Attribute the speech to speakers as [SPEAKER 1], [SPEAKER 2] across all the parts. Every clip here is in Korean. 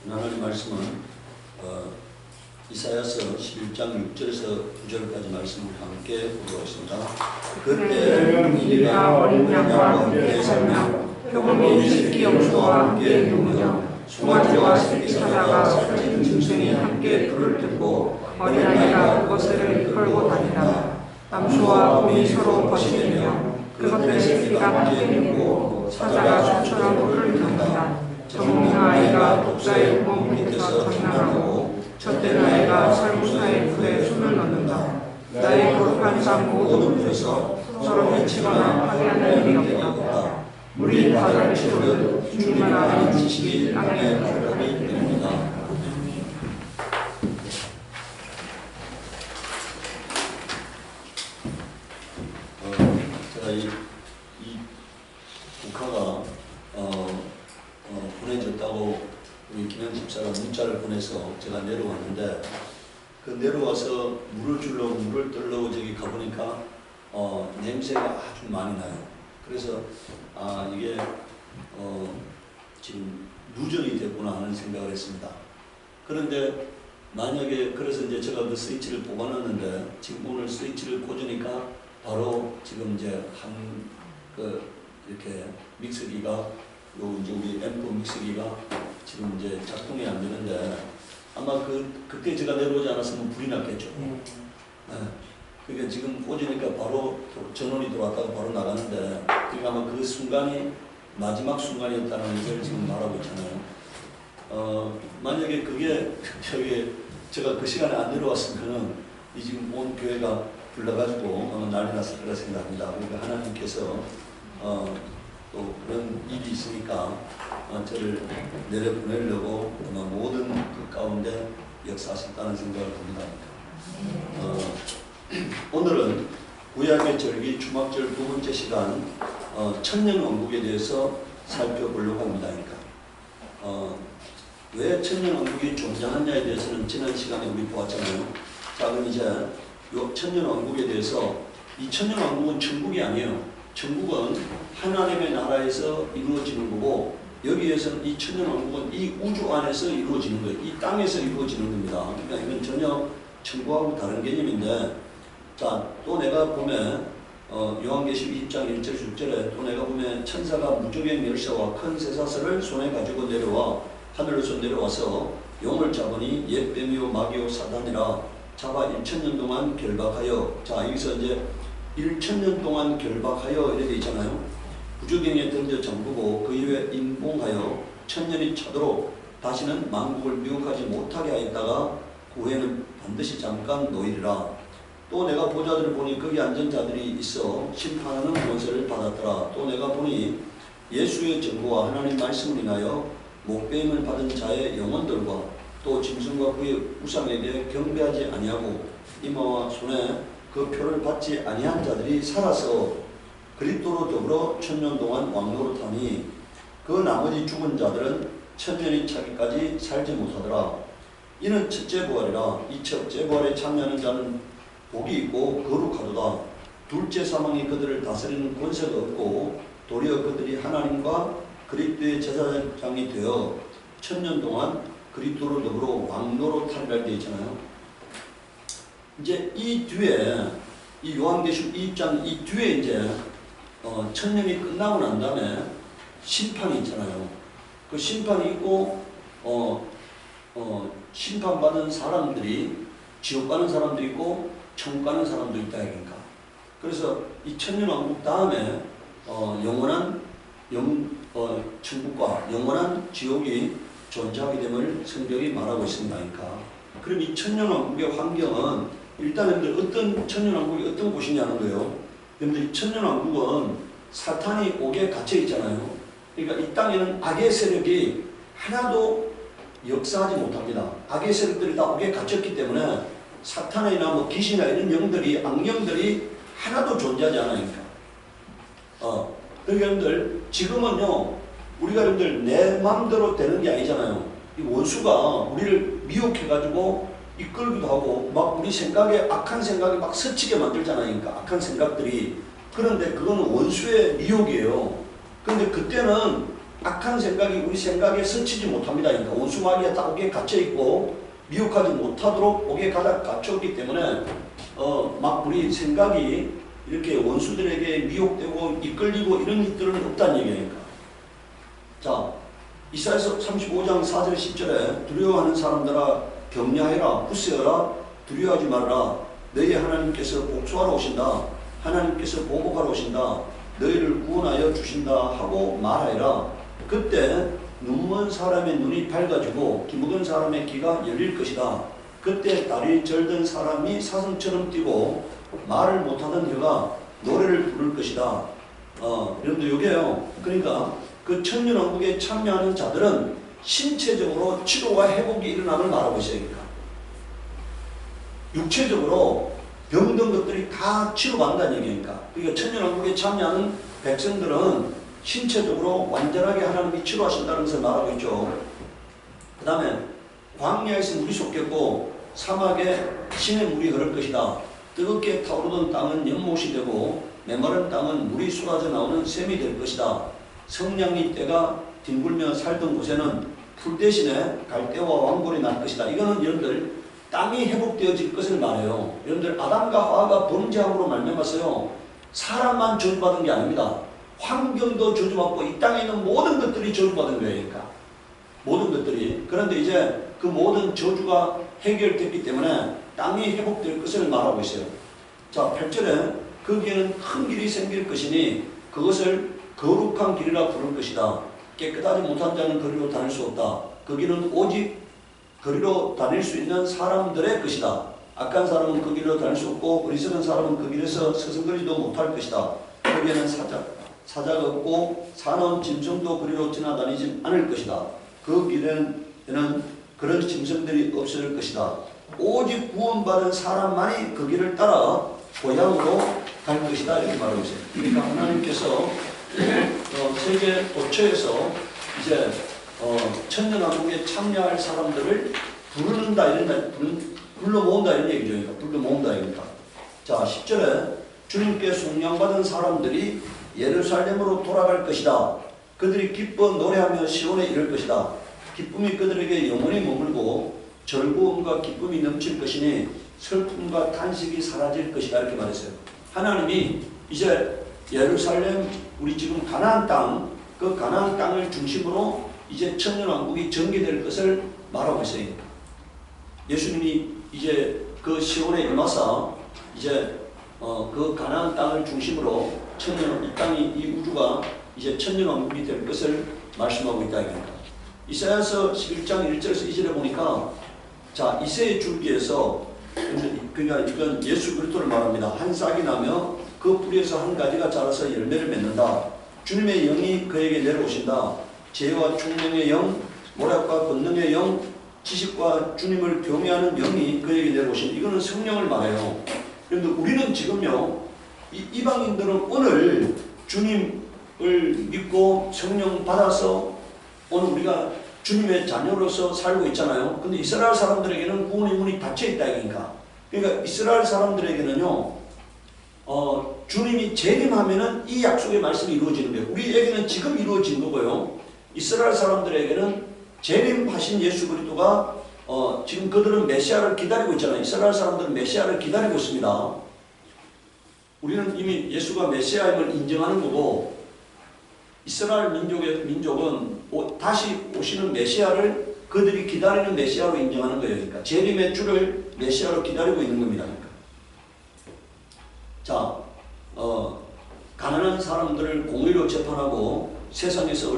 [SPEAKER 1] 하나님 말씀은 이사야서 11장 6절에서 9절까지 말씀을 함께 보겠습니다. 그때
[SPEAKER 2] 네가 어린 양과 함께 살며 표범이 새끼 염소와 함께 누우며 송아지와 새끼 사자가 살찐 짐승이 함께 불을 뜯고 어린아이가 그것을 이끌고 다니라. 남소와 곰이 서로 버시며 그것들 새끼가 함께 누우고 사자가 소처럼 풀을 뜯는다. 저먹는 아이가 독사의 구멍 밑에서 장난하고 젖된 아이가 살구사의 풀에 손을 넣는다. 나의 거룩한 산 모든 곳에서 서로 해치거나 파괴하는 일이 없다. 우리 바다를 치르는 주님을 아는 지식이 땅에 발달이 됩니다.
[SPEAKER 1] 제가 이 국화가 보내졌다고 우리 김영 집사가 문자를 보내서 제가 내려왔는데, 그 내려와서 물을 주려고 물을 떨려고 저기 가보니까 냄새가 아주 많이 나요. 그래서 이게 지금 누전이 됐구나 하는 생각을 했습니다. 그런데 만약에 그래서 이제 제가 그 스위치를 뽑아놨는데, 지금 오늘 스위치를 꽂으니까 바로 지금 이제 이렇게 믹서기가 요 이제 우리 앰프 믹서기가 지금 이제 작동이 안 되는데, 아마 그때 제가 내려오지 않았으면 불이 났겠죠. 네. 그러니까 지금 꽂으니까 바로 전원이 들어왔다가 바로 나가는데, 그러니까 아마 그 순간이 마지막 순간이었다는 것을 지금 말하고 있잖아요. 만약에 그게 제가 그 시간에 안 내려왔으면은 이 지금 온 교회가 불러가지고 난리 났을 거라 생각합니다. 그러니까 하나님께서 또 그런 일이 있으니까 저를 내려보내려고 아마 모든 그 가운데 역사하셨다는 생각을 합니다. 오늘은 구약의 절기 주막절 두 번째 시간 천년왕국에 대해서 살펴보려고 합니다. 그러니까 왜 천년왕국이 존재하냐에 대해서는 지난 시간에 우리 보았잖아요. 자, 그럼 이제 이 천년왕국에 대해서, 이 천년왕국은 천국이 아니에요. 천국은 하나님의 나라에서 이루어지는 거고, 여기에서는 이 천년왕국은 이 우주 안에서 이루어지는 거예요. 이 땅에서 이루어지는 겁니다. 그러니까 이건 전혀 천국하고 다른 개념인데, 자, 또 내가 보면 요한계시록 20장 1절 6절에 또 내가 보면 천사가 무적의 열쇠와 큰 쇠사슬을 손에 가지고 내려와 하늘에서 내려와서 용을 잡으니 옛 뱀이요 마귀요 사단이라 잡아 1000년 동안 결박하여, 자, 여기서 이제 1000년 동안 결박하여 이렇게 있잖아요. 부주경에 던져 잠그고 그 이후에 임봉하여 1000년이 차도록 다시는 만국을 미혹하지 못하게 하였다가 그 후에는 반드시 잠깐 놓이리라. 또 내가 보좌들을 보니 거기 앉은 자들이 있어 심판하는 권세를 받았더라. 또 내가 보니 예수의 증거와 하나님 말씀을 인하여 목배임을 받은 자의 영혼들과 또 짐승과 그의 우상에게 경배하지 아니하고 이마와 손에 그 표를 받지 아니한 자들이 살아서 그리스도로 더불어 1000년 동안 왕노릇하니 그 나머지 죽은 자들은 1000년이 차기까지 살지 못하더라. 이는 첫째 부활이라. 이 첫째 부활에 참여하는 자는 복이 있고 거룩하도다. 둘째 사망이 그들을 다스리는 권세가 없고 도리어 그들이 하나님과 그리스도의 제사장이 되어 1000년 동안 그리스도로 더불어 왕노릇하리라 되어 있잖아요. 이제 이 뒤에 이 요한계시록 2장 이 뒤에 이제 1000년이 끝나고 난 다음에 심판이 있잖아요. 그 심판이 있고 심판받은 사람들이 지옥 가는 사람도 있고 천국 가는 사람도 있다 그러니까. 그래서 이 천년왕국 다음에 영원한 천국과 영원한 지옥이 존재하게 됨을 성경이 말하고 있습니다. 그러니까. 그럼 이 천년왕국의 환경은 일단 여러분들 어떤 천년왕국이 어떤 곳이냐는 거예요. 여러분들 이 천년왕국은 사탄이 옥에 갇혀 있잖아요. 그러니까 이 땅에는 악의 세력이 하나도 역사하지 못합니다. 악의 세력들이 다 옥에 갇혔기 때문에 사탄이나 뭐 귀신이나 이런 영들이, 악령들이 하나도 존재하지 않으니까. 그러니까 여러분들 지금은요, 우리가 여러분들 내 마음대로 되는 게 아니잖아요. 이 원수가 우리를 미혹해가지고 이끌기도 하고 막 우리 생각에 악한 생각이 막 스치게 만들잖아요. 그러니까 악한 생각들이. 그런데 그거는 원수의 미혹이에요. 그런데 그때는 악한 생각이 우리 생각에 스치지 못합니다. 그러니까 원수마귀가 딱 거기에 갇혀있고 미혹하지 못하도록 거기에 갇혀있기 때문에 막 우리 생각이 이렇게 원수들에게 미혹되고 이끌리고 이런 일들은 없다는 얘기니까. 자, 이사야서 35장 4절 10절에 두려워하는 사람들아 격려하여라, 부스여라, 두려워하지 말아라. 너희 하나님께서 복수하러 오신다. 하나님께서 보복하러 오신다. 너희를 구원하여 주신다 하고 말하여라. 그때 눈먼 사람의 눈이 밝아지고 기묵은 사람의 귀가 열릴 것이다. 그때 다리 절든 사람이 사슴처럼 뛰고 말을 못하던 혀가 노래를 부를 것이다. 여러분들 요게요. 그러니까 그 천년왕국에 참여하는 자들은 신체적으로 치료와 회복이 일어남을 말하고 있어요. 그러니까 육체적으로 병든 것들이 다 치료받는다는 얘기니까. 그러니까 천년왕국에 참여하는 백성들은 신체적으로 완전하게 하나님이 치료하신다는 것을 말하고 있죠. 그 다음에 광야에서 물이 솟겠고 사막에 신의 물이 흐를 것이다. 뜨겁게 타오르던 땅은 연못이 되고 메마른 땅은 물이 쏟아져 나오는 샘이 될 것이다. 성냥이 때가 뒹굴며 살던 곳에는 풀 대신에 갈대와 왕골이 날 것이다. 이거는 여러분들 땅이 회복되어질 것을 말해요. 여러분들 아담과 하와가 범죄함으로 말미암아서요 사람만 저주받은 게 아닙니다. 환경도 저주받고 이 땅에 있는 모든 것들이 저주받은 거예요. 그러니까 모든 것들이. 그런데 이제 그 모든 저주가 해결됐기 때문에 땅이 회복될 것을 말하고 있어요. 자, 8절에 거기에는 큰 길이 생길 것이니 그것을 거룩한 길이라 부를 것이다. 깨끗하지 못한 자는 거리로 다닐 수 없다. 거기는 오직 거리로 다닐 수 있는 사람들의 것이다. 악한 사람은 그 길로 다닐 수 없고 어리석은 사람은 그 길에서 서성거리도 못할 것이다. 거기에는 사자가 없고 사나운 짐승도 그리로 지나다니지 않을 것이다. 그 길에는 그런 짐승들이 없을 것이다. 오직 구원받은 사람만이 그 길을 따라 고향으로 갈 것이다. 이렇게 말하고 있어요. 그러니까 하나님께서 세계 도처에서 이제 천년왕국에 참여할 사람들을 부르는다 이런 불러 모은다 이런 얘기죠. 그러니까 불러 모은다 이러니까. 자, 10절에 주님께 속량받은 사람들이 예루살렘으로 돌아갈 것이다. 그들이 기뻐 노래하며 시온에 이를 것이다. 기쁨이 그들에게 영원히 머물고 즐거움과 기쁨이 넘칠 것이니 슬픔과 탄식이 사라질 것이다. 이렇게 말했어요. 하나님이 이제 예루살렘, 우리 지금 가나안 땅, 그 가나안 땅을 중심으로 이제 천년왕국이 전개될 것을 말하고 있어요. 예수님이 이제 그 시온에 임하사 이제 그 가나안 땅을 중심으로 이 땅이, 이 우주가 이제 천년왕국이 될 것을 말씀하고 있다. 이사야서 11장 1절에서 2절에 보니까 자, 이새의 줄기에서, 그러니까 이건 예수 그리스도를 말합니다. 한 싹이 나며 그 뿌리에서 한 가지가 자라서 열매를 맺는다. 주님의 영이 그에게 내려오신다. 지혜와 총명의 영, 모략과 권능의 영, 지식과 주님을 경외하는 영이 그에게 내려오신, 이거는 성령을 말해요. 그런데 우리는 지금요, 이방인들은 오늘 주님을 믿고 성령 받아서 오늘 우리가 주님의 자녀로서 살고 있잖아요. 근데 이스라엘 사람들에게는 구원의 문이 닫혀 있다 이니까. 그러니까 이스라엘 사람들에게는요, 주님이 재림하면은 이 약속의 말씀이 이루어지는 거예요. 우리에게는 지금 이루어진 거고요. 이스라엘 사람들에게는 재림하신 예수 그리스도가 지금 그들은 메시아를 기다리고 있잖아요. 이스라엘 사람들은 메시아를 기다리고 있습니다. 우리는 이미 예수가 메시아임을 인정하는 거고, 이스라엘 민족은 다시 오시는 메시아를 그들이 기다리는 메시아로 인정하는 거예요. 그러니까 재림의 주를 메시아로 기다리고 있는 겁니다. 그러니까. 자, 가난한 사람들을 공의로 재판하고 세상에서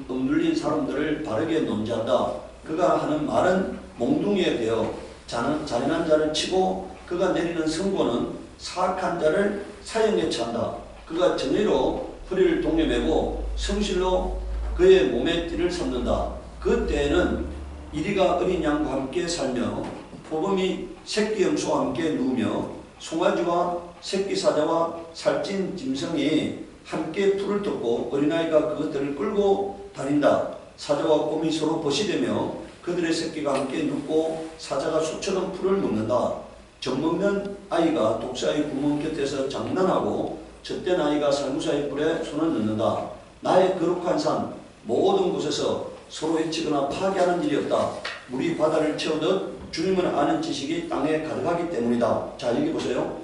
[SPEAKER 1] 억눌린 사람들을 바르게 논지한다. 그가 하는 말은 몽둥이에 대어 잔인한 자를 치고 그가 내리는 선고는 사악한 자를 사형에 찬다. 그가 정의로 허리를 동여매고 성실로 그의 몸에 띠를 삼는다. 그때에는 이리가 어린 양과 함께 살며 포범이 새끼 염소와 함께 누우며 송아지와 새끼 사자와 살찐 짐승이 함께 풀을 뜯고 어린아이가 그것들을 끌고 다닌다. 사자와 곰이 서로 벗이되며 그들의 새끼가 함께 눕고 사자가 수처럼 풀을 먹는다. 젖먹는 아이가 독사의 구멍 곁에서 장난하고 젖된 아이가 살구사의 뿔에 손을 넣는다. 나의 거룩한 산 모든 곳에서 서로 해치거나 파괴하는 일이 없다. 물이 바다를 채우듯 주님을 아는 지식이 땅에 가득하기 때문이다. 자, 여기 보세요.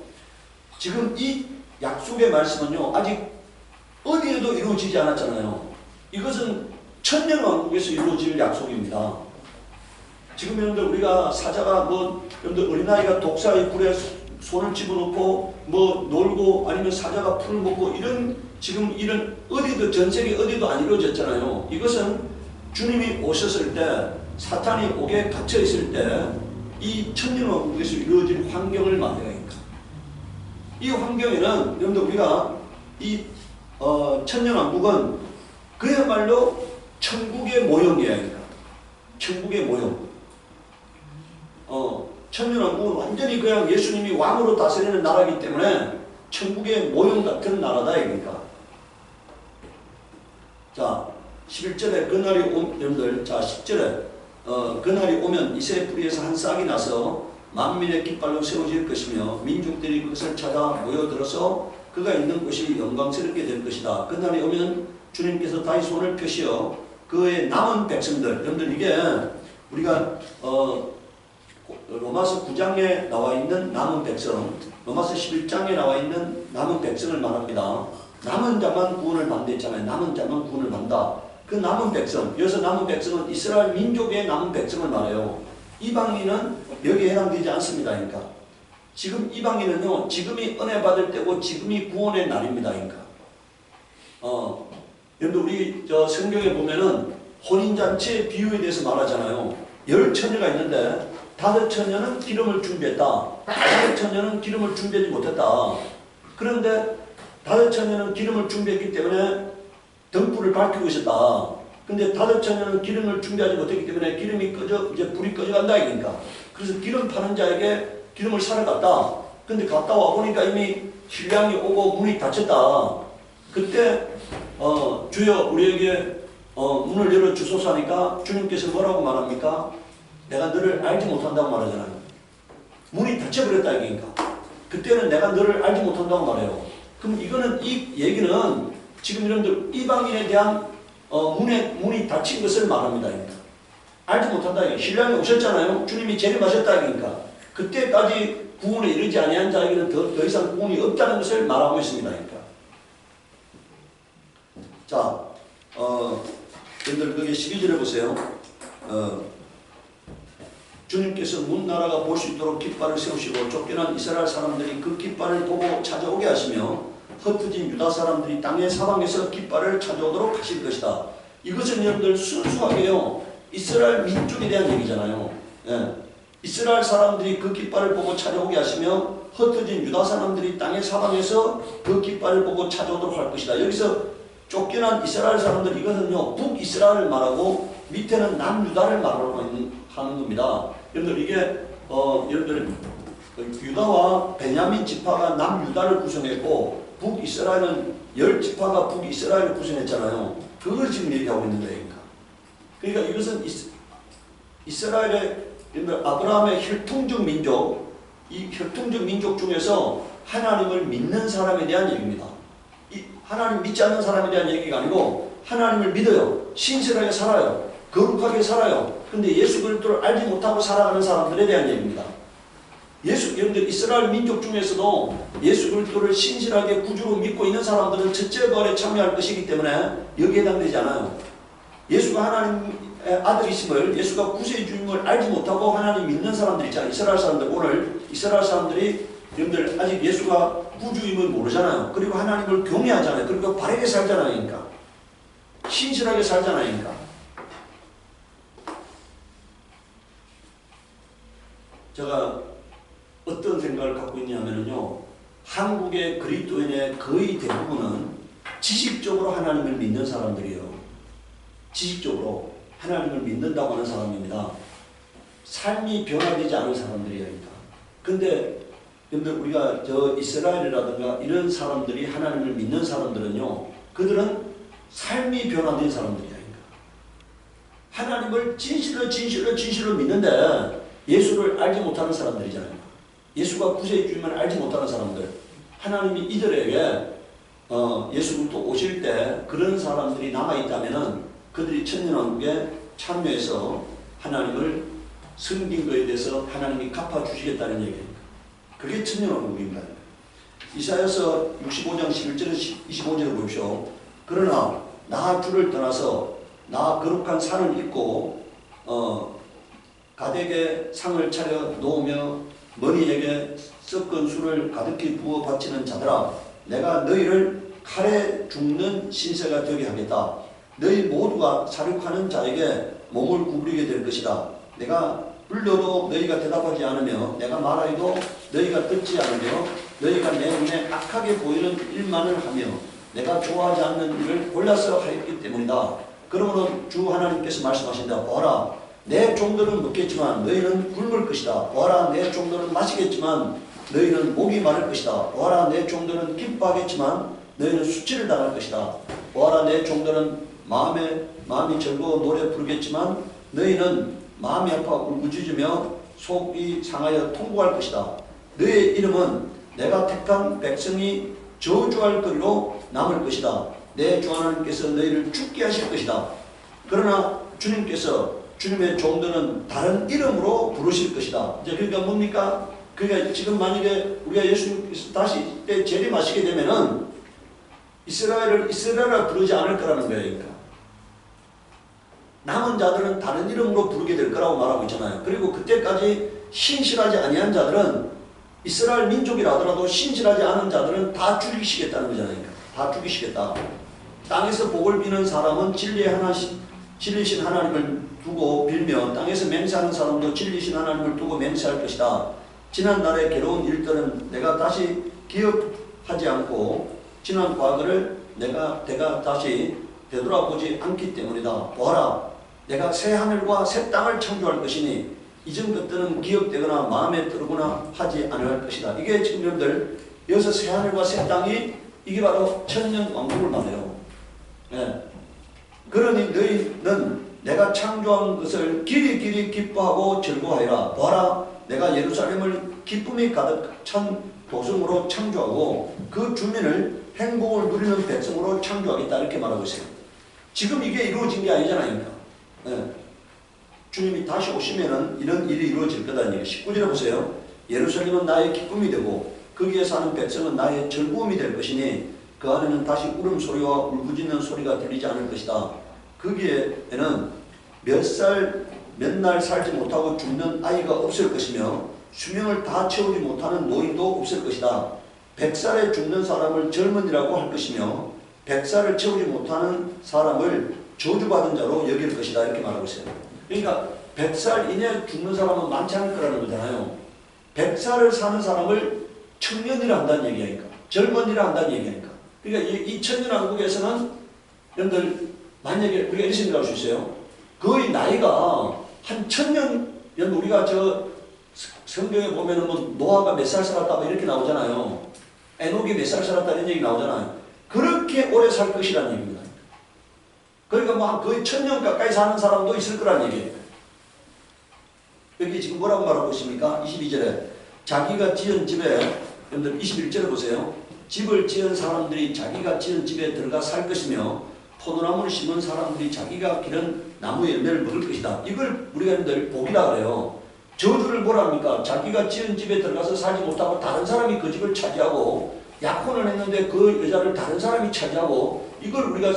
[SPEAKER 1] 지금 이 약속의 말씀은요, 아직 어디에도 이루어지지 않았잖아요. 이것은 천년왕국에서 이루어질 약속입니다. 지금 여러분들 우리가 사자가 여러분들 어린아이가 독사의 불에 손을 집어넣고 놀고 아니면 사자가 풀을 먹고 지금 이런 어디도 전 세계 어디도 안 이루어졌잖아요. 이것은 주님이 오셨을 때 사탄이 옥에 갇혀 있을 때 이 천년왕국에서 이루어질 환경을 말해요. 이 환경에는 여러분들 우리가 이 천년왕국은 그야말로 천국의 모형이에요. 천국의 모형. 천년왕국은 완전히 그냥 예수님이 왕으로 다스리는 나라이기 때문에 천국의 모형 같은 나라다 이거니까. 자, 11절에 그날이 여러분들, 자 10절에 그날이 오면 이새 뿌리에서 한 싹이 나서 만민의 깃발로 세워질 것이며 민족들이 그것을 찾아 모여들어서 그가 있는 곳이 영광스럽게 될 것이다. 그날이 오면 주님께서 다시 손을 펴시어 그의 남은 백성들, 여러분들 이게 우리가 로마서 9장에 나와 있는 남은 백성, 로마서 11장에 나와 있는 남은 백성을 말합니다. 남은 자만 구원을 받는다 했잖아요. 남은 자만 구원을 받는다. 그 남은 백성, 여기서 남은 백성은 이스라엘 민족의 남은 백성을 말해요. 이방인은 여기에 해당되지 않습니다. 그러니까 지금 이방인은요, 지금이 은혜 받을 때고 지금이 구원의 날입니다. 그러니까 여러분들 우리 성경에 보면은 혼인잔치의 비유에 대해서 말하잖아요. 10처녀가 있는데 5처녀는 기름을 준비했다. 5처녀는 기름을 준비하지 못했다. 그런데 5처녀는 기름을 준비했기 때문에 등불을 밝히고 있었다. 근데 5처녀는 기름을 준비하지 못했기 때문에 기름이 이제 불이 꺼져간다 이러니까. 그래서 기름 파는 자에게 기름을 사러 갔다. 근데 갔다 와 보니까 이미 신랑이 오고 문이 닫혔다. 그때 주여 우리에게 문을 열어 주소서 하니까 주님께서 뭐라고 말합니까? 내가 너를 알지 못한다고 말하잖아요. 문이 닫혀버렸다 이러니까. 그때는 내가 너를 알지 못한다고 말해요. 그럼 이거는 이 얘기는 지금 여러분들 이방인에 대한 문이 닫힌 것을 말합니다. 그러니까. 알지 못한다. 신랑이 오셨잖아요. 주님이 재림하셨다. 그러니까. 그때까지 구원에 이르지 아니한 자에게는 더 이상 구원이 없다는 것을 말하고 있습니다. 그러니까. 자, 여러분들 거기 12절에 보세요. 주님께서 문 나라가 볼 수 있도록 깃발을 세우시고 쫓겨난 이스라엘 사람들이 그 깃발을 보고 찾아오게 하시며 흩어진 유다 사람들이 땅의 사방에서 깃발을 찾아오도록 하실 것이다. 이것은 여러분들 순수하게요, 이스라엘 민족에 대한 얘기잖아요. 예. 이스라엘 사람들이 그 깃발을 보고 찾아오게 하시며 흩어진 유다 사람들이 땅의 사방에서 그 깃발을 보고 찾아오도록 할 것이다. 여기서 쫓겨난 이스라엘 사람들, 이것은요 북이스라엘을 말하고 밑에는 남유다를 말하고 하는 겁니다. 여러분들 이게 여러분들 유다와 베냐민 지파가 남유다를 구성했고 북이스라엘은 10지파가 북이스라엘을 구성했잖아요. 그걸 지금 얘기하고 있는 거니까. 그러니까 이것은 이스라엘의 아브라함의 혈통적 민족, 이 혈통적 민족 중에서 하나님을 믿는 사람에 대한 얘기입니다. 하나님 믿지 않는 사람에 대한 얘기가 아니고 하나님을 믿어요. 신실하게 살아요. 거룩하게 살아요. 근데 예수 그리스도를 알지 못하고 살아가는 사람들에 대한 얘기입니다. 여러분들 이스라엘 민족 중에서도 예수 그리스도를 신실하게 구주로 믿고 있는 사람들은 첫째 부활에 참여할 것이기 때문에 여기에 해당되지 않아요. 예수가 하나님의 아들이심을, 예수가 구세의 주님을 알지 못하고 하나님 믿는 사람들 있잖아요. 이스라엘 사람들, 오늘 이스라엘 사람들이 여러분들 아직 예수가 구주임을 모르잖아요. 그리고 하나님을 경외하잖아요. 그리고 바르게 살잖아요. 그러니까 신실하게 살잖아요. 그러니까 제가 어떤 생각을 갖고 있냐면요, 한국의 그리스도인의 거의 대부분은 지식적으로 하나님을 믿는 사람들이에요. 지식적으로 하나님을 믿는다고 하는 사람입니다. 삶이 변화되지 않은 사람들이에요. 근데 여러분들 우리가 이스라엘이라든가 이런 사람들이 하나님을 믿는 사람들은요, 그들은 삶이 변화된 사람들이에요. 하나님을 진실로 믿는데 예수를 알지 못하는 사람들이잖아요. 예수가 구세의 주님을 알지 못하는 사람들. 하나님이 이들에게 예수 그리스도 오실 때 그런 사람들이 남아있다면은 그들이 천년왕국에 참여해서 하나님을 섬긴 것에 대해서 하나님이 갚아주시겠다는 얘기입니다. 그게 천년왕국입니다. 이사야서 65장 11절에서 25절을 보십시오. 그러나 나 주를 떠나서 나 거룩한 산을 입고 가덱에 상을 차려 놓으며 머리에게 섞은 술을 가득히 부어 바치는 자들아, 내가 너희를 칼에 죽는 신세가 되게 하겠다. 너희 모두가 사륙하는 자에게 몸을 구부리게 될 것이다. 내가 불러도 너희가 대답하지 않으며 내가 말하여도 너희가 듣지 않으며 너희가 내 눈에 악하게 보이는 일만을 하며 내가 좋아하지 않는 일을 골라서 하였기 때문이다. 그러므로 주 하나님께서 말씀하신다. 보아라, 내 종들은 먹겠지만 너희는 굶을 것이다. 보아라, 내 종들은 마시겠지만 너희는 목이 마를 것이다. 보아라, 내 종들은 기뻐하겠지만 너희는 수치를 당할 것이다. 보아라, 내 종들은 마음이 즐거워 노래 부르겠지만 너희는 마음이 아파 울부짖으며 속이 상하여 통곡할 것이다. 너희의 이름은 내가 택한 백성이 저주할 거리로 남을 것이다. 내 주 하나님께서 너희를 죽게 하실 것이다. 그러나 주님께서 주님의 종들은 다른 이름으로 부르실 것이다. 이제 그러니까 뭡니까? 그러니까 지금 만약에 우리가 예수님께서 다시 때 재림하시게 되면은 이스라엘을 부르지 않을 거라는 거예요. 그러니까 남은 자들은 다른 이름으로 부르게 될 거라고 말하고 있잖아요. 그리고 그때까지 신실하지 아니한 자들은 이스라엘 민족이라 하더라도 신실하지 않은 자들은 다 죽이시겠다는 거잖아요. 그러니까 다 죽이시겠다. 땅에서 복을 비는 사람은 진리신 하나님을 두고 빌며 땅에서 맹세하는 사람도 진리신 하나님을 두고 맹세할 것이다. 지난날의 괴로운 일들은 내가 다시 기억하지 않고 지난 과거를 내가 다시 되돌아보지 않기 때문이다. 보아라, 내가 새 하늘과 새 땅을 창조할 것이니 이전 것들은 기억되거나 마음에 들거나 하지 않을 것이다. 이게 지금 여러분들 여기서 새 하늘과 새 땅이 이게 바로 천년왕국을 말해요. 예. 그러니 너희는 내가 창조한 것을 길이 기뻐하고 즐거워하여라. 보아라, 내가 예루살렘을 기쁨이 가득 찬 도성으로 창조하고 그 주민을 행복을 누리는 백성으로 창조하겠다. 이렇게 말하고 있어요. 지금 이게 이루어진 게 아니잖아요. 예. 주님이 다시 오시면은 이런 일이 이루어질 거다는 얘기. 19절에 보세요. 예루살렘은 나의 기쁨이 되고 거기에 사는 백성은 나의 즐거움이 될 것이니 그 안에는 다시 울음소리와 울부짖는 소리가 들리지 않을 것이다. 거기에는 몇 날 살지 못하고 죽는 아이가 없을 것이며 수명을 다 채우지 못하는 노인도 없을 것이다. 100살에 죽는 사람을 젊은이라고 할 것이며 100살을 채우지 못하는 사람을 저주받은 자로 여길 것이다. 이렇게 말하고 있어요. 그러니까 100살 이내에 죽는 사람은 많지 않을 거라는 거잖아요. 100살을 사는 사람을 청년이라 한다는 얘기하니까, 젊은이라 한다는 얘기하니까. 그러니까 이 천년왕국에서는 여러분들 만약에 우리가 이렇게 생각할 수 있어요. 거의 나이가 한 1000년, 우리가 저 성경에 보면은 뭐 노아가 몇 살 살았다 뭐 이렇게 나오잖아요. 에녹이 몇 살 살았다 이런 얘기 나오잖아요. 그렇게 오래 살 것이라는 얘기입니다. 그러니까 뭐 거의 1000년 가까이 사는 사람도 있을 거란 얘기예요. 여기 지금 뭐라고 말하고 있습니까? 22절에 자기가 지은 집에, 여러분들 21절에 보세요. 집을 지은 사람들이 자기가 지은 집에 들어가 살 것이며 포도나무를 심은 사람들이 자기가 기른 나무 열매를 먹을 것이다. 이걸 우리가 여러분들 복이라 그래요. 저주를 뭐라 합니까? 자기가 지은 집에 들어가서 살지 못하고 다른 사람이 그 집을 차지하고 약혼을 했는데 그 여자를 다른 사람이 차지하고, 이걸 우리가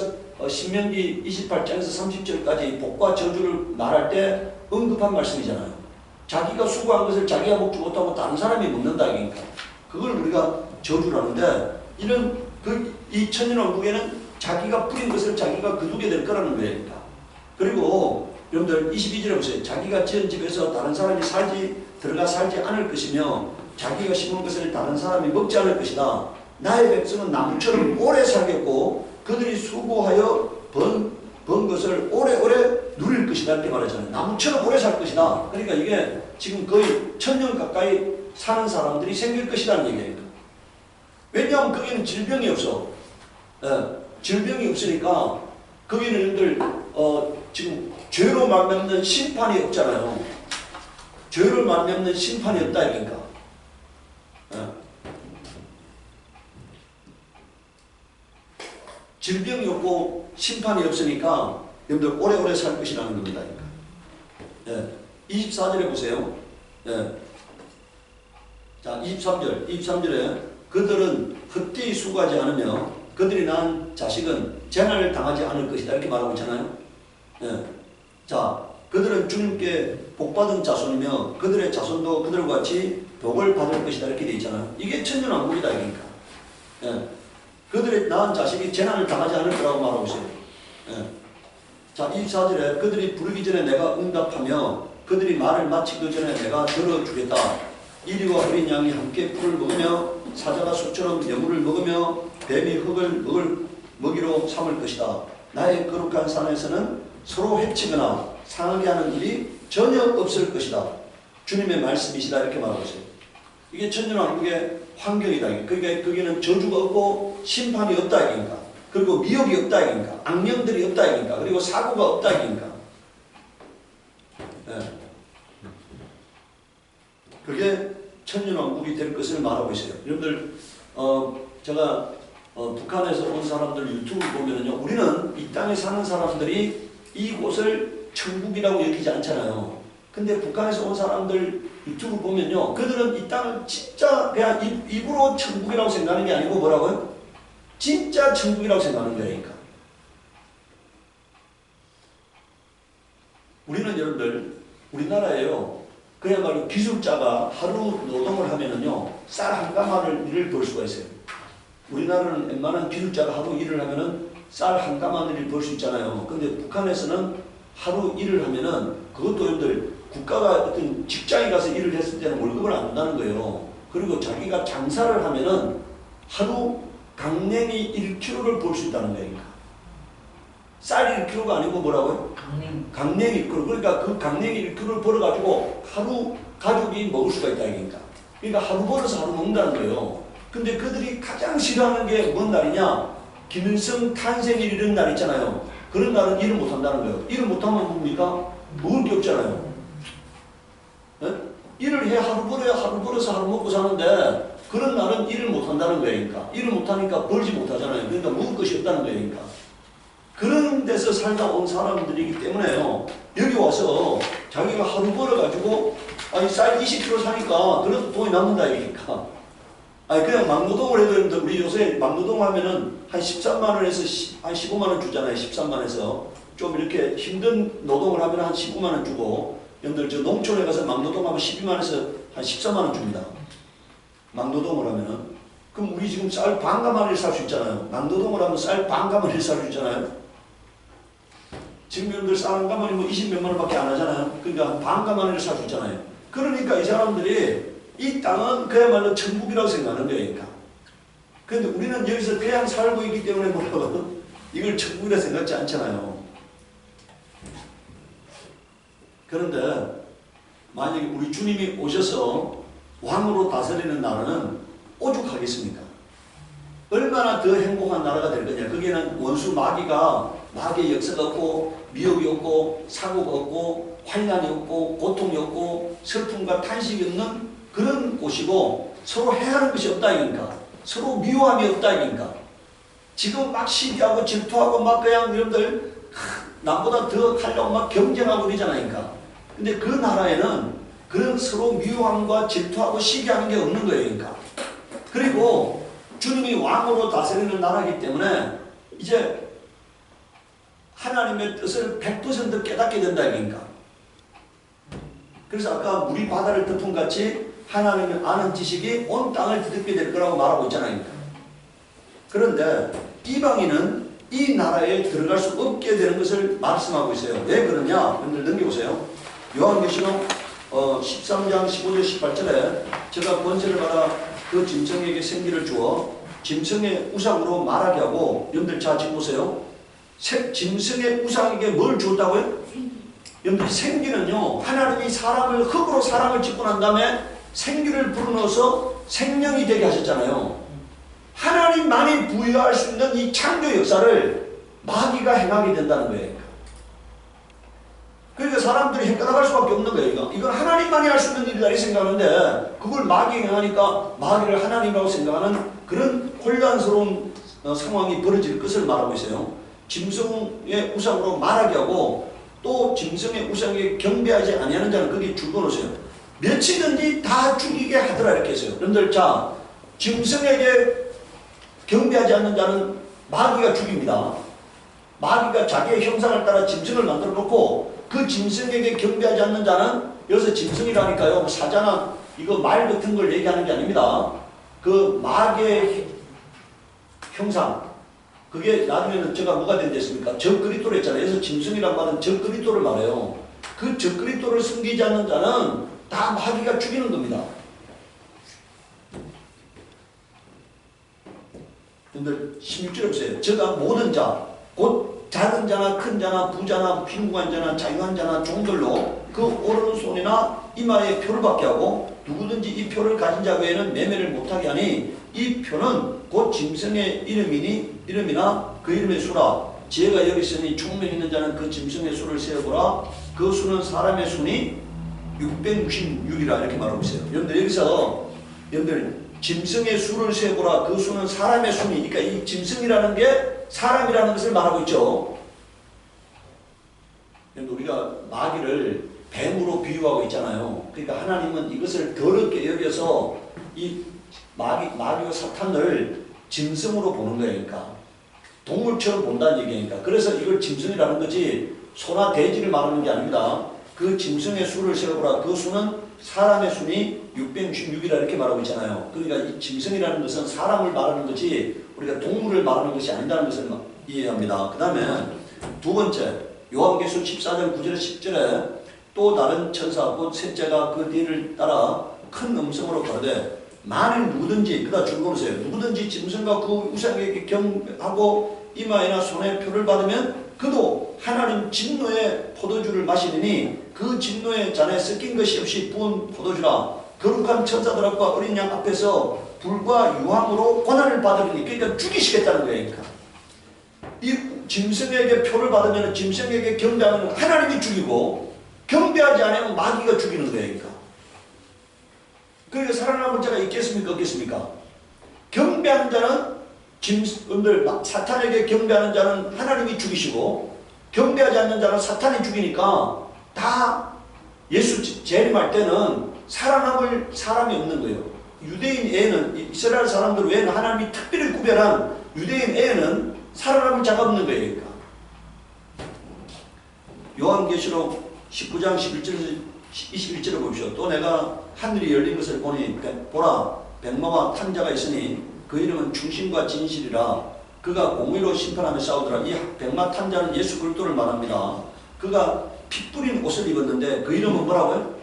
[SPEAKER 1] 신명기 28장에서 30절까지 복과 저주를 말할 때 언급한 말씀이잖아요. 자기가 수고한 것을 자기가 먹지 못하고 다른 사람이 먹는다. 그러니까 그걸 우리가 저주라는데, 이 천년왕국에는 자기가 뿌린 것을 자기가 거두게 될 거라는 거예요. 그리고 여러분들 22절에 보세요. 자기가 지은 집에서 다른 사람이 들어가 살지 않을 것이며 자기가 심은 것을 다른 사람이 먹지 않을 것이다. 나의 백성은 나무처럼 오래 살겠고 그들이 수고하여 번 것을 오래오래 누릴 것이다. 이렇게 말하잖아요. 나무처럼 오래 살 것이다. 그러니까 이게 지금 거의 1000년 가까이 사는 사람들이 생길 것이라는 얘기예요. 왜냐하면 거기는 질병이 없어. 질병이 없으니까 거기는 여러분들 지금 죄로 말미암는 심판이 없잖아요. 죄를 말미암는 심판이 없다 이러니까. 질병이 없고 심판이 없으니까 여러분들 오래오래 살 것이라는 겁니다. 예. 24절에 보세요. 예. 자, 23절에 그들은 헛되이 수고하지 않으며 그들이 낳은 자식은 재난을 당하지 않을 것이다. 이렇게 말하고 있잖아요. 예. 자, 그들은 주님께 복받은 자손이며 그들의 자손도 그들과 같이 복을 받을 것이다. 이렇게 되어 있잖아요. 이게 천년왕국이다. 그러니까. 예. 그들의 낳은 자식이 재난을 당하지 않을 거라고 말하고 있어요. 예. 자, 24절에 그들이 부르기 전에 내가 응답하며 그들이 말을 마치기 전에 내가 들어주겠다. 이리와 어린 양이 함께 풀을 먹으며 사자가 소처럼 여물을 먹으며 뱀이 흙을 먹이로 삼을 것이다. 나의 거룩한 산에서는 서로 해치거나 상하게 하는 일이 전혀 없을 것이다. 주님의 말씀이시다. 이렇게 말하고 있어요. 이게 천년왕국의 환경이다. 그러니까 거기는 저주가 없고 심판이 없다. 이니까. 그리고 미혹이 없다. 이니까. 악령들이 없다. 이니까. 그리고 사고가 없다. 이니까. 네. 그게 천년왕국이 될 것을 말하고 있어요. 여러분들 제가 북한에서 온 사람들 유튜브 보면은요, 우리는 이 땅에 사는 사람들이 이곳을 천국이라고 여기지 않잖아요. 근데 북한에서 온 사람들 유튜브 보면요, 그들은 이 땅을 진짜 그냥 입으로 천국이라고 생각하는 게 아니고 뭐라고요? 진짜 천국이라고 생각하는 거니까. 우리는 여러분들 우리나라에요, 그야말로 기술자가 하루 노동을 하면은요, 쌀 한 가마를 벌 수가 있어요. 우리나라는 웬만한 기술자가 하루 일을 하면은 쌀 한 가마를 벌 수 있잖아요. 근데 북한에서는 하루 일을 하면은 그것도 여러분들 국가가 어떤 직장에 가서 일을 했을 때는 월급을 안 준다는 거예요. 그리고 자기가 장사를 하면은 하루 강냉이 1kg를 벌 수 있다는 거니까. 쌀이 1kg가 아니고 뭐라고요? 강냉이 1kg. 그러니까 그 강냉이 1kg를 벌어가지고 하루 가족이 먹을 수가 있다. 그러니까 하루 벌어서 하루 먹는다는 거예요. 근데 그들이 가장 싫어하는 게 뭔 날이냐? 김일성 탄생일 이런 날 있잖아요. 그런 날은 일을 못한다는 거예요. 일을 못하면 뭡니까? 먹을 게 없잖아요. 네? 일을 해 하루 벌어야 하루 벌어서 하루 먹고 사는데 그런 날은 일을 못한다는 거니까. 일을 못하니까 벌지 못하잖아요. 그러니까 먹을 것이 없다는 거니까. 그런 데서 살다 온 사람들이기 때문에요, 여기 와서 자기가 하루 벌어가지고 아니 쌀 20kg 사니까 그래도 돈이 남는다 이니까. 아니 그냥 막노동을 해도 여러분들 우리 요새 막노동 하면은 한 13만원에서 한 15만원 주잖아요. 13만원에서 좀 이렇게 힘든 노동을 하면 한 15만원 주고, 여러분들 저 농촌에 가서 막노동하면 12만원에서 한 14만원 줍니다. 막노동을 하면은. 그럼 우리 지금 쌀 반 가마니를 살 수 있잖아요. 막노동을 하면 쌀 반 가마니를 살 수 있잖아요. 지금 여러분들 쌀 한 가마니 뭐 20몇만 원밖에 안 하잖아요. 그러니까 반 가마니를 살 수 있잖아요. 그러니까 이 사람들이 이 땅은 그야말로 천국이라고 생각하는 거니까. 그런데 우리는 여기서 그냥 살고 있기 때문에 뭐라고 이걸 천국이라 생각지 않잖아요. 그런데 만약에 우리 주님이 오셔서 왕으로 다스리는 나라는 오죽하겠습니까? 얼마나 더 행복한 나라가 될 거냐. 거기에는 원수 마귀의 역사가 없고 미혹이 없고 사고가 없고 환난이 없고 고통이 없고 슬픔과 탄식이 없는 그런 곳이고, 서로 해하는 것이 없다 이니까. 서로 미워함이 없다 이니까. 지금 막 시기하고 질투하고 막 그냥 여러분들 남보다 더 하려고 막 경쟁하고 그러잖아요. 근데 그 나라에는 그런 서로 미워함과 질투하고 시기하는 게 없는 거예요. 그러니까. 그리고 주님이 왕으로 다스리는 나라이기 때문에 이제 하나님의 뜻을 100% 깨닫게 된다 이니까. 그래서 아까 물이 바다를 덮은 같이 하나님을 아는 지식이 온 땅을 뒤덮게 될 거라고 말하고 있잖아요. 그런데 이방인은 이 나라에 들어갈 수 없게 되는 것을 말씀하고 있어요. 왜 그러냐? 여러분들 넘겨보세요. 요한계시록 13장 15절 18절에 제가 권세를 받아 그 짐승에게 생기를 주어 짐승의 우상으로 말하게 하고, 여러분들 자 지금 보세요. 짐승의 우상에게 뭘 줬다고요? 여러분들 생기는요, 하나님이 흙으로 사람을 짓고 난 다음에 생기를 불어넣어서 생명이 되게 하셨잖아요. 하나님만이 부여할 수 있는 이 창조 역사를 마귀가 행하게 된다는 거예요. 그러니까 사람들이 헷갈아갈 수밖에 없는 거예요. 이건 하나님만이 할 수 있는 일이다 이 생각하는데 그걸 마귀가 행하니까 마귀를 하나님이라고 생각하는 그런 혼란스러운 상황이 벌어질 것을 말하고 있어요. 짐승의 우상으로 말하게 하고 또 짐승의 우상에 경배하지 아니하는 자는 거기 줄거놓으세요. 며칠든지 다 죽이게 하더라 이렇게 했어요. 여러분들 자 짐승에게 경배하지 않는 자는 마귀가 죽입니다. 마귀가 자기의 형상을 따라 짐승을 만들어 놓고 그 짐승에게 경배하지 않는 자는 여기서 짐승이라니까요. 사자나 이거 말 같은 걸 얘기하는 게 아닙니다. 그 마귀의 형상 그게 나중에는 제가 뭐가 된댔습니까? 적그리스도를 했잖아요. 그래서 짐승이란 말은 적그리스도를 말해요. 그 적그리스도를 숨기지 않는 자는 다 마귀가 죽이는 겁니다. 여러분들 16절에 보세요. 저가 모든 자, 곧 작은 자나 큰 자나 부자나 빈궁한 자나 자유한 자나 종들로 그 오른손이나 이마에 표를 받게 하고 누구든지 이 표를 가진 자 외에는 매매를 못하게 하니 이 표는 곧 짐승의 이름이나 그 이름의 수라. 지혜가 여기 있으니 총명 있는 자는 그 짐승의 수를 세어보라. 그 수는 사람의 수니 666이라 이렇게 말하고 있어요. 여러분들 여기서 여러분들 짐승의 수를 세보라. 그 수는 사람의 수니. 그러니까 이 짐승이라는 게 사람이라는 것을 말하고 있죠. 우리가 마귀를 뱀으로 비유하고 있잖아요. 그러니까 하나님은 이것을 더럽게 여겨서 이 마귀와 사탄을 짐승으로 보는 거예요. 그러니까 동물처럼 본다는 얘기니까. 그래서 이걸 짐승이라는 거지 소나 돼지를 말하는 게 아닙니다. 그 짐승의 수를 세어보라. 그 수는 사람의 수니 666이라 이렇게 말하고 있잖아요. 그러니까 이 짐승이라는 것은 사람을 말하는 거지 우리가 동물을 말하는 것이 아니라는 것을 이해합니다. 그 다음에 두 번째 요한계시록 14장 9절에 10절에 또 다른 천사 곧 셋째가 그 뒤를 따라 큰 음성으로 가로되 만일 누구든지 그다 줄거놓으세요. 누구든지 짐승과 그 우상에게 경하고 이마에나 손에 표를 받으면 그도 하나님 진노의 포도주를 마시리니 그 진노의 잔에 섞인 것이 없이 부은 포도주라. 거룩한 천사들과 어린 양 앞에서 불과 유황으로 고난을 받으리니 그러니까 죽이시겠다는 거예요. 그러니까 이 짐승에게 표를 받으면 짐승에게 경배하면 하나님이 죽이고 경배하지 않으면 마귀가 죽이는 거예요. 그러니까 살아남은 자가 있겠습니까? 없겠습니까? 경배하는 자는 짐승들 사탄에게 경배하는 자는 하나님이 죽이시고 경배하지 않는 자는 사탄이 죽이니까 다 예수 재림할 때는 살아남을 사람이 없는 거예요. 유대인 애는 이스라엘 사람들 외에는 하나님이 특별히 구별한 유대인 애는 살아남을 자가 없는 거예요. 그러니까. 요한계시록 19장 21절을 보십시오. 또 내가 하늘이 열린 것을 보니 보라 백마와 탕자가 있으니 그 이름은 충신과 진실이라. 그가 공의로 심판하며 싸우더라. 이 백마 탕자는 예수 그리스도를 말합니다. 그가 피 뿌린 옷을 입었는데 그 이름은 뭐라고요?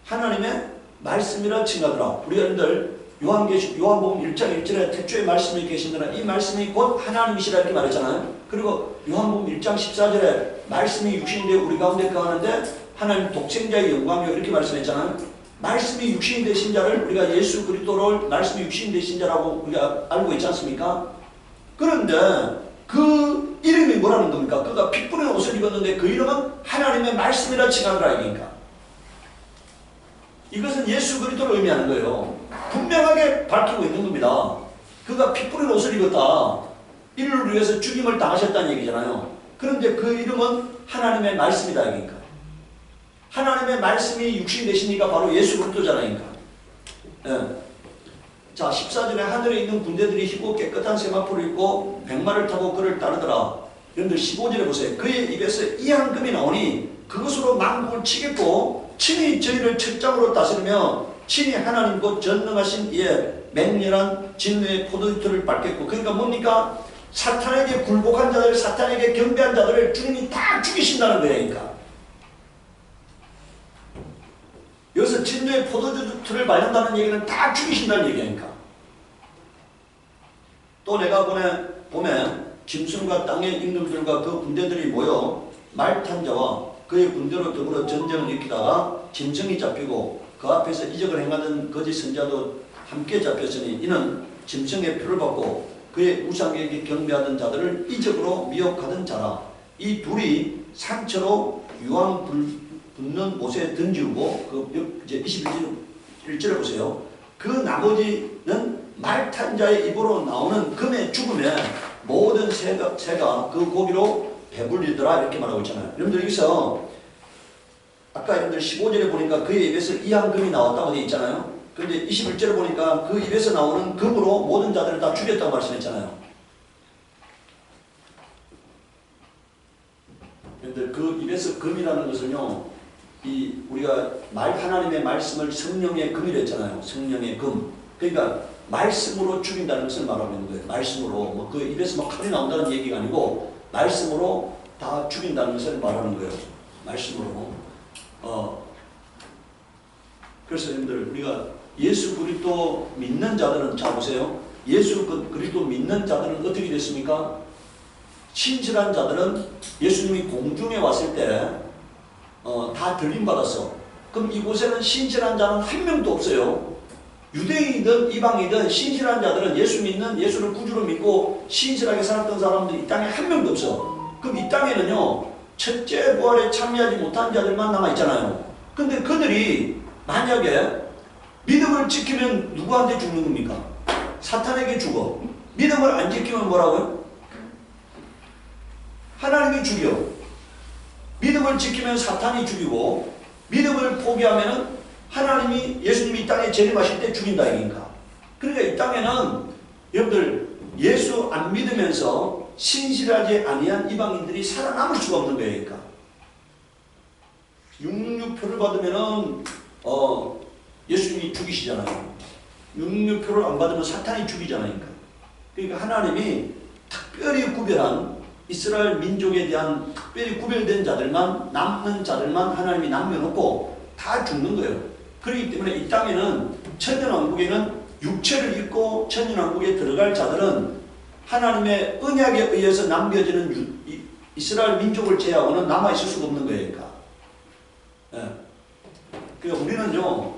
[SPEAKER 1] 하나님의 말씀이라 칭하더라. 우리가 여러분들 요한복음 1장 1절에 태초에 말씀이 계신다나 이 말씀이 곧 하나님이시라 이렇게 말했잖아요. 그리고 요한복음 1장 14절에 말씀이 육신이 되어 우리 가운데 거하는데 하나님 독생자의 영광이요 이렇게 말씀했잖아요. 말씀이 육신이 되신 자를 우리가 예수 그리스도를 말씀이 육신이 되신 자라고 우리가 알고 있지 않습니까? 그런데 그 이름이 뭐라는 겁니까? 그가 피 뿌린 옷을 입었는데 그 이름은 하나님의 말씀이라 칭하더라 이니까. 이것은 예수 그리스도를 의미하는 거예요. 분명하게 밝히고 있는 겁니다. 그가 피 뿌린 옷을 입었다. 인류를 위해서 죽임을 당하셨다는 얘기잖아요. 그런데 그 이름은 하나님의 말씀이다 그러니까. 하나님의 말씀이 육신이 되시니까 바로 예수 그리스도잖아요. 예. 자 14절에 하늘에 있는 군대들이 희고 깨끗한 세마포를 입고 백마를 타고 그를 따르더라. 여러분들 15절에 보세요. 그의 입에서 이한금이 나오니 그것으로 만국을 치겠고 친히 저희를 철장으로 다스리며 친히 하나님 곧 전능하신 이의 맹렬한 진노의 포도주를 밟겠고. 그러니까 뭡니까? 사탄에게 굴복한 자들, 사탄에게 경배한 자들을 주님이 다 죽이신다는 거예요. 그러니까. 여기서 진노의 포도주를 밟는다는 얘기는 다 죽이신다는 얘기니까. 또 내가 보면 짐승과 땅의 임금들과 그 군대들이 모여 말 탄 자와 그의 군대로 더불어 전쟁을 일으키다가 짐승이 잡히고 그 앞에서 이적을 행하던 거짓 선자도 함께 잡혔으니 이는 짐승의 표를 받고 그의 우상에게 경배하던 자들을 이적으로 미혹하던 자라. 이 둘이 상처로 유황 붙는 못에 던지고 그 이제 21절에 보세요. 그 나머지는 말 탄 자의 입으로 나오는 금의 죽음에 모든 새가 그 고기로 배불리더라 이렇게 말하고 있잖아요. 여러분들 여기서 아까 여러분들 15절에 보니까 그의 입에서 이항금이 나왔다고 되어 있잖아요. 그런데 21절에 보니까 그 입에서 나오는 금으로 모든 자들을 다 죽였다고 말씀했잖아요. 여러분들 그 입에서 금이라는 것은요, 우리가 하나님의 말씀을 성령의 금이라 했잖아요. 성령의 금. 그러니까 말씀으로 죽인다는 것을 말하고 있는 거예요. 말씀으로. 그 입에서 막 칼이 나온다는 얘기가 아니고 말씀으로 다 죽인다는 것을 말하는 거예요. 말씀으로. 그래서 여러분들 우리가 예수 그리스도 믿는 자들은, 자 보세요. 예수 그리스도 믿는 자들은 어떻게 됐습니까? 신실한 자들은 예수님이 공중에 왔을 때 다 들림받았어. 그럼 이곳에는 신실한 자는 한 명도 없어요. 유대인이든 이방이든 신실한 자들은 예수를 구주로 믿고 신실하게 살았던 사람들이 이 땅에 한 명도 없어. 그럼 이 땅에는요, 첫째 부활에 참여하지 못한 자들만 남아있잖아요. 근데 그들이 만약에 믿음을 지키면 누구한테 죽는 겁니까? 사탄에게 죽어. 믿음을 안 지키면 뭐라고요? 하나님이 죽여. 믿음을 지키면 사탄이 죽이고, 믿음을 포기하면 예수님이 이 땅에 재림하실 때 죽인다 이니까. 그러니까 이 땅에는 여러분들 예수 안 믿으면서 신실하지 아니한 이방인들이 살아남을 수가 없는 거예요. 그러니까 666표를 받으면은 예수님이 죽이시잖아요. 666표를 안 받으면 사탄이 죽이잖아요. 그러니까 하나님이 특별히 구별한 이스라엘 민족에 대한 특별히 구별된 자들만, 남는 자들만 하나님이 남겨놓고 다 죽는 거예요. 그렇기 때문에 이 땅에는, 천년왕국에는 육체를 입고 천년왕국에 들어갈 자들은 하나님의 언약에 의해서 남겨지는 이스라엘 민족을 제외하고는 남아있을 수가 없는 거예요. 그러니까 우리는요,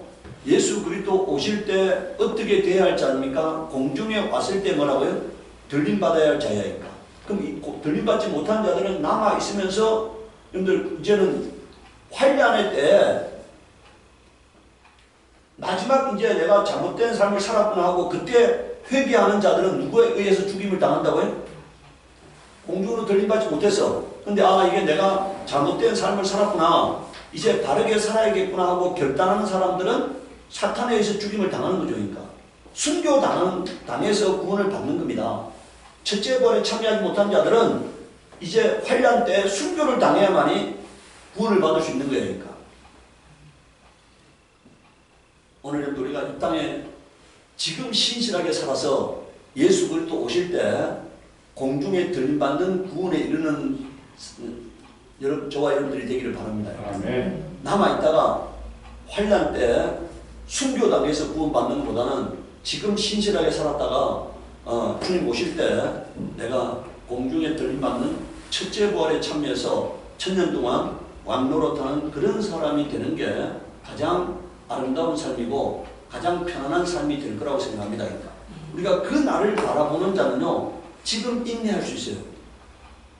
[SPEAKER 1] 예수 그리스도 오실 때 어떻게 돼야 할 자입니까? 공중에 왔을 때 뭐라고요? 들림받아야 할 자야니까. 그럼 이 들림받지 못한 자들은 남아있으면서, 여러분들 이제는 환란할 때 마지막 이제 내가 잘못된 삶을 살았구나 하고 그때 회개하는 자들은 누구에 의해서 죽임을 당한다고요? 공중으로 들림받지 못했어. 근데 이게 내가 잘못된 삶을 살았구나, 이제 바르게 살아야겠구나 하고 결단하는 사람들은 사탄에 의해서 죽임을 당하는 거죠. 그러니까 순교당해서 구원을 받는 겁니다. 첫째 부활에 참여하지 못한 자들은 이제 환란 때 순교를 당해야만이 구원을 받을 수 있는 거예요. 그러니까 오늘 우리가 이 땅에 지금 신실하게 살아서 예수 그리스도 오실 때 공중에 들림받는 구원에 이르는 저와 여러분들이 되기를 바랍니다.
[SPEAKER 3] 아멘.
[SPEAKER 1] 남아있다가 환란 때 순교당해서 구원받는 것보다는 지금 신실하게 살았다가 주님 오실 때 내가 공중에 들림받는 첫째 부활에 참여해서 천년 동안 왕노릇하는 그런 사람이 되는 게 가장 아름다운 삶이고 가장 편안한 삶이 될 거라고 생각합니다. 그러니까 우리가 그 날을 바라보는 자는요, 지금 인내할 수 있어요.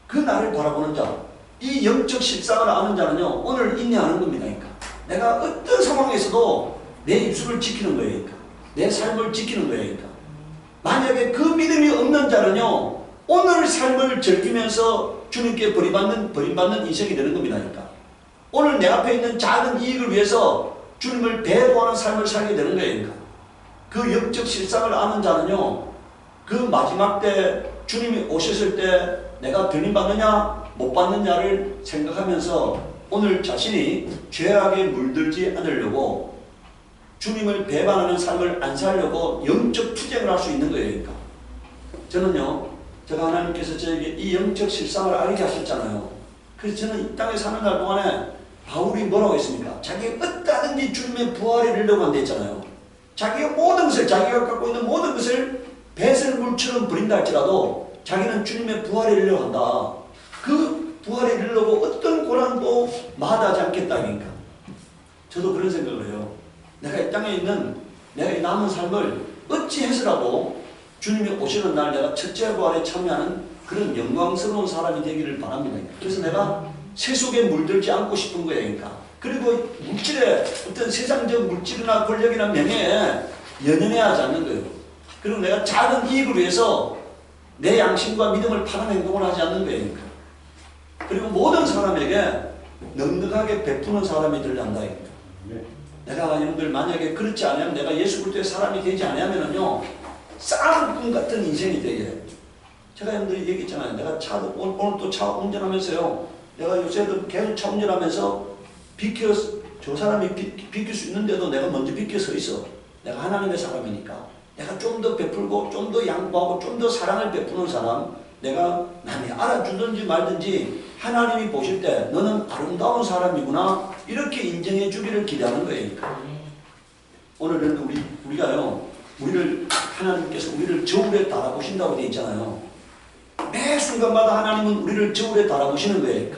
[SPEAKER 1] 그 날을 바라보는 자, 이 영적 실상을 아는 자는요, 오늘 인내하는 겁니다. 그러니까 내가 어떤 상황에서도 내 입술을 지키는 거예요. 그러니까 내 삶을 지키는 거예요. 그러니까 만약에 그 믿음이 없는 자는요, 오늘 삶을 즐기면서 주님께 버림받는 인생이 되는 겁니다. 그러니까 오늘 내 앞에 있는 작은 이익을 위해서 주님을 배도하는 삶을 살게 되는 거예요. 그러니까 그 영적 실상을 아는 자는요, 그 마지막 때 주님이 오셨을 때 내가 들림받느냐 못 받느냐를 생각하면서 오늘 자신이 죄악에 물들지 않으려고 주님을 배반하는 삶을 안 살려고 영적 투쟁을 할 수 있는 거예요. 그러니까 저는요, 제가 하나님께서 저에게 이 영적 실상을 알게 하셨잖아요. 그래서 저는 이 땅에 사는 날 동안에 바울이 뭐라고 했습니까? 자기가 어떠하든지 주님의 부활에 이르려고 한다 했잖아요. 자기가 모든 것을, 자기가 갖고 있는 모든 것을 배설물처럼 버린다 할지라도 자기는 주님의 부활에 이르려고 한다. 그 부활에 이르려고 어떤 고난도 마다하지 않겠다. 그러니까 저도 그런 생각을 해요. 내가 이 땅에 있는 내가 이 남은 삶을 어찌해서라도 주님이 오시는 날 내가 첫째 부활에 참여하는 그런 영광스러운 사람이 되기를 바랍니다. 그래서 내가 세속에 물들지 않고 싶은 거예요. 그러니까. 그리고 물질에 어떤 세상적 물질이나 권력이나 명예에 연연해 하지 않는 거예요. 그리고 내가 작은 이익을 위해서 내 양심과 믿음을 파는 행동을 하지 않는 거예요. 그리고 모든 사람에게 넉넉하게 베푸는 사람이 되려 한다. 내가 여러분들 만약에 그렇지 않으면 내가 예수 그리스도의 사람이 되지 않으면요 쌍꿈 같은 인생이 되게. 제가 여러분들이 얘기했잖아요. 내가 오늘 또 차 운전하면서요. 내가 요새도 계속 차 운전하면서 저 사람이 비킬 수 있는데도 내가 먼저 비켜 서 있어. 내가 하나님의 사람이니까. 내가 좀 더 베풀고 좀 더 양보하고 좀 더 사랑을 베푸는 사람. 내가 남이 알아주든지 말든지 하나님이 보실 때 너는 아름다운 사람이구나 이렇게 인정해 주기를 기대하는 거예요. 오늘은 우리가요 하나님께서 우리를 저울에 달아보신다고 되어 있잖아요. 매 순간마다 하나님은 우리를 저울에 달아보시는 거예요.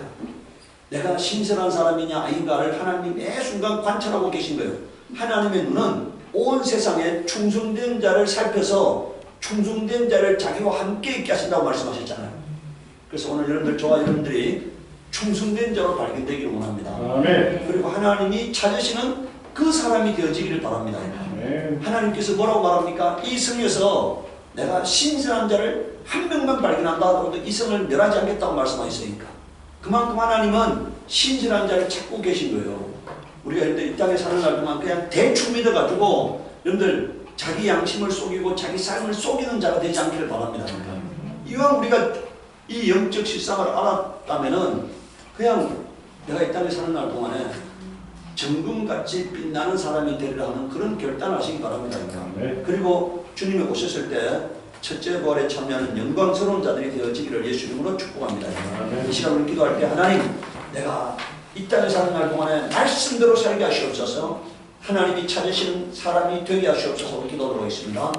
[SPEAKER 1] 내가 신선한 사람이냐 아닌가를 하나님이 매 순간 관찰하고 계신 거예요. 하나님의 눈은 온 세상에 충성된 자를 살펴서 충성된 자를 자기와 함께 있게 하신다고 말씀하셨잖아요. 그래서 오늘 저와 여러분들이 충성된 자로 발견되기를 원합니다.
[SPEAKER 3] 아멘.
[SPEAKER 1] 그리고 하나님이 찾으시는 그 사람이 되어지기를 바랍니다.
[SPEAKER 3] 아멘.
[SPEAKER 1] 하나님께서 뭐라고 말합니까? 이 성에서 내가 신선한 자를 한 명만 발견한다 하더라도 이 성을 멸하지 않겠다고 말씀하셨으니까 그만큼 하나님은 신선한 자를 찾고 계신 거예요. 우리가 이 땅에 사는 날 동안 그냥 대충 믿어가지고 여러분들 자기 양심을 속이고 자기 삶을 속이는 자가 되지 않기를 바랍니다. 이왕 우리가 이 영적 실상을 알았다면은 그냥 내가 이 땅에 사는 날 동안에 정금같이 빛나는 사람이 되리라 하는 그런 결단을 하시기 바랍니다. 그리고 주님이 오셨을 때 첫째 부활에 참여하는 영광스러운 자들이 되어지기를 예수 이름으로 축복합니다. 이 시간 우리 기도할 때 하나님 내가 이 땅에 사는 날 동안에 말씀대로 살게 하시옵소서. 하나님이 찾으시는 사람이 되게 하시옵소서. 기도하도록 하겠습니다.